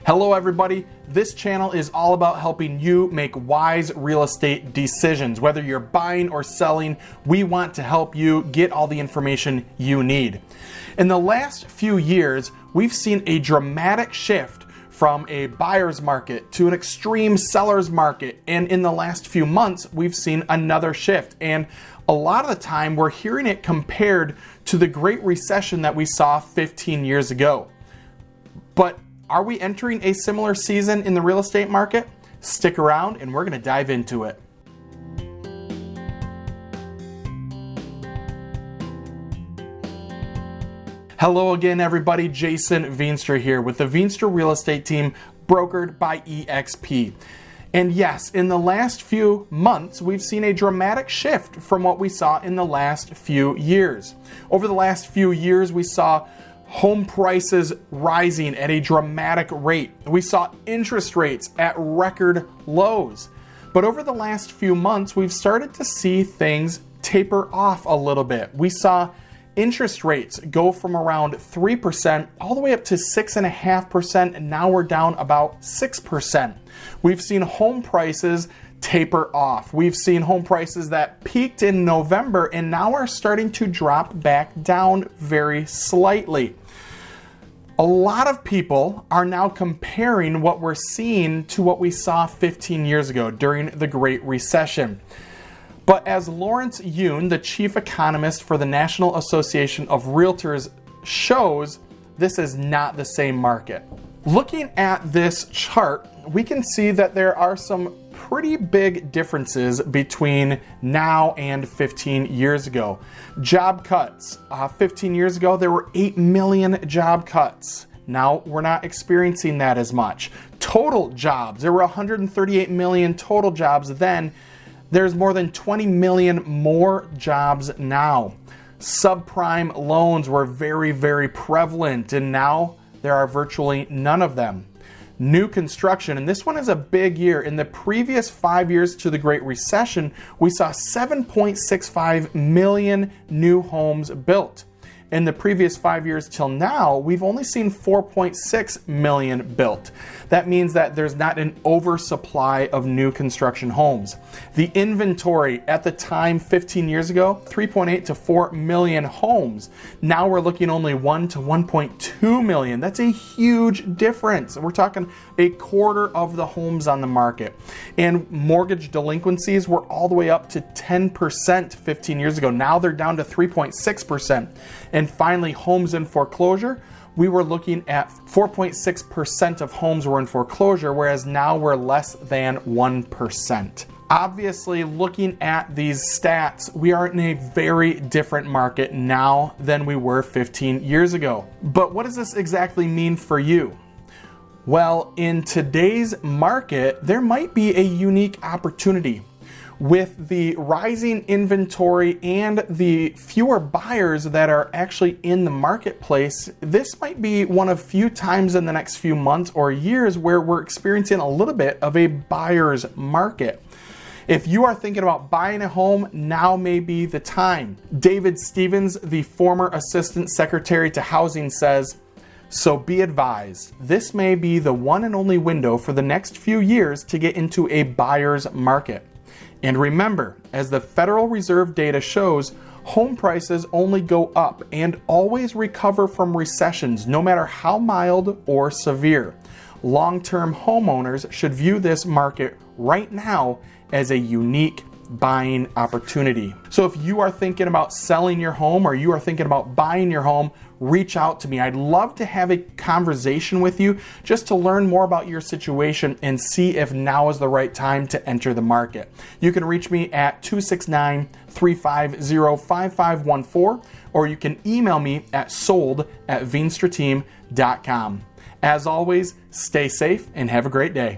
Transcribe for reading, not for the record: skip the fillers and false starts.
Hello everybody, this channel is all about helping you make wise real estate decisions. Whether you're buying or selling, we want to help you get all the information you need. In the last few years, we've seen a dramatic shift from a buyer's market to an extreme seller's market. And in the last few months, we've seen another shift. And a lot of the time, we're hearing it compared to the Great Recession that we saw 15 years ago. But are we entering a similar season in the real estate market? Stick around and we're going to dive into it. Hello again everybody, Jason Veenstra here with the Veenstra Real Estate Team, brokered by EXP. And yes, in the last few months, we've seen a dramatic shift from what we saw in the last few years. Over the last few years, we saw home prices rising at a dramatic rate. We saw interest rates at record lows. But over the last few months, we've started to see things taper off a little bit. We saw interest rates go from around 3% all the way up to 6.5%, and now we're down about 6%. We've seen home prices taper off. We've seen home prices that peaked in November and now are starting to drop back down very slightly. A lot of people are now comparing what we're seeing to what we saw 15 years ago during the Great Recession. But as Lawrence Yun, the chief economist for the National Association of Realtors, shows, this is not the same market. Looking at this chart, we can see that there are some pretty big differences between now and 15 years ago. Job cuts. 15 years ago, there were 8 million job cuts. Now we're not experiencing that as much. Total jobs. There were 138 million total jobs then. There's more than 20 million more jobs now. Subprime loans were very, very prevalent, and now there are virtually none of them. New construction, and this one is a big year. In the previous 5 years to the Great Recession, we saw 7.65 million new homes built. In the previous 5 years till now, we've only seen 4.6 million built. That means that there's not an oversupply of new construction homes. The inventory at the time 15 years ago, 3.8 to 4 million homes. Now we're looking only 1 to 1.2 million. That's a huge difference. We're talking a quarter of the homes on the market. And mortgage delinquencies were all the way up to 10% 15 years ago. Now they're down to 3.6%. And finally, homes in foreclosure, we were looking at 4.6% of homes were in foreclosure, whereas now we're less than 1%. Obviously, looking at these stats, we are in a very different market now than we were 15 years ago. But what does this exactly mean for you? Well, in today's market, there might be a unique opportunity. With the rising inventory and the fewer buyers that are actually in the marketplace, this might be one of few times in the next few months or years where we're experiencing a little bit of a buyer's market. If you are thinking about buying a home, now may be the time. David Stevens, the former Assistant Secretary to Housing, says, "So be advised, this may be the one and only window for the next few years to get into a buyer's market. And remember, as the Federal Reserve data shows, home prices only go up and always recover from recessions, no matter how mild or severe. Long-term homeowners should view this market right now as a unique buying opportunity." So if you are thinking about selling your home or you are thinking about buying your home, reach out to me. I'd love to have a conversation with you just to learn more about your situation and see if now is the right time to enter the market. You can reach me at 269-350-5514, or you can email me at sold@veenstrateam.com. As always, stay safe and have a great day.